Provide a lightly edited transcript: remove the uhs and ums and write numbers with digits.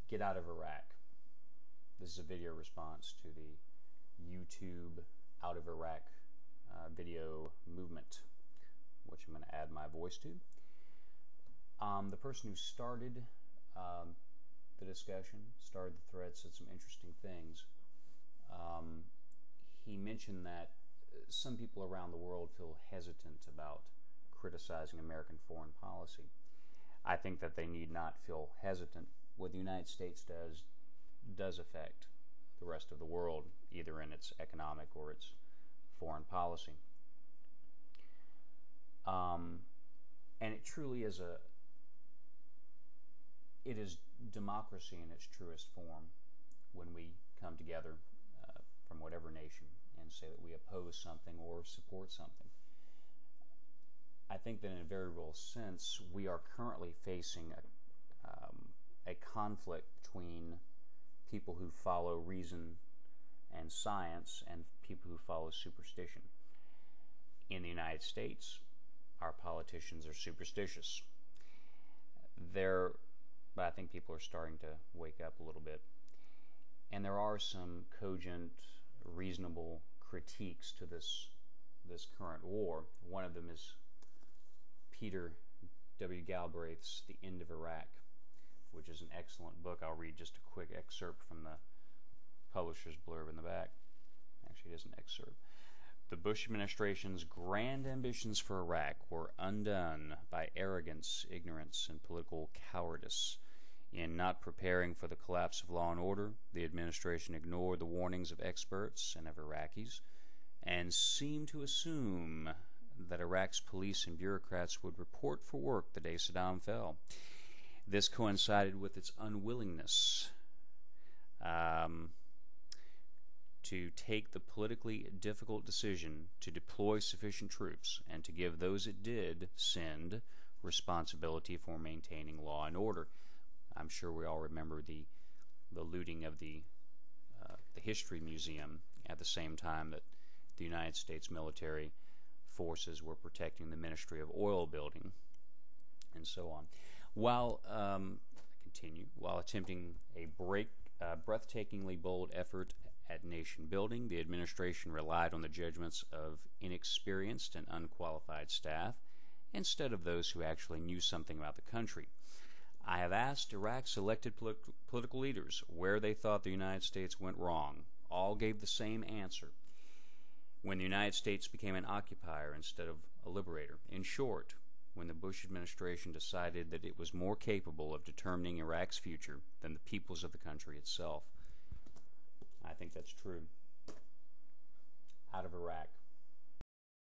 Get out of Iraq. This is a video response to the YouTube Out of Iraq video movement, which I'm going to add my voice to. The person who started the discussion, started the thread, said some interesting things. He mentioned that some people around the world feel hesitant about criticizing American foreign policy. I think that they need not feel hesitant. What the United States does affect the rest of the world, either in its economic or its foreign policy. And it truly is it is democracy in its truest form when we come together from whatever nation and say that we oppose something or support something. I think that in a very real sense, we are currently facing a conflict between people who follow reason and science and people who follow superstition. In the United States, our politicians are superstitious. But I think people are starting to wake up a little bit. And there are some cogent, reasonable critiques to this current war. One of them is Peter W. Galbraith's The End of Iraq, which is an excellent book. I'll read just a quick excerpt from the publisher's blurb in the back. Actually, it is an excerpt. The Bush administration's grand ambitions for Iraq were undone by arrogance, ignorance, and political cowardice. In not preparing for the collapse of law and order, the administration ignored the warnings of experts and of Iraqis, and seemed to assume that Iraq's police and bureaucrats would report for work the day Saddam fell. This coincided with its unwillingness to take the politically difficult decision to deploy sufficient troops and to give those it did send responsibility for maintaining law and order. I'm sure we all remember the looting of the History Museum at the same time that the United States military forces were protecting the Ministry of Oil building, and so on. While attempting a breathtakingly bold effort at nation building, the administration relied on the judgments of inexperienced and unqualified staff instead of those who actually knew something about the country. I have asked Iraq's elected political leaders where they thought the United States went wrong. All gave the same answer: when the United States became an occupier instead of a liberator. In short, when the Bush administration decided that it was more capable of determining Iraq's future than the peoples of the country itself. I think that's true. Out of Iraq.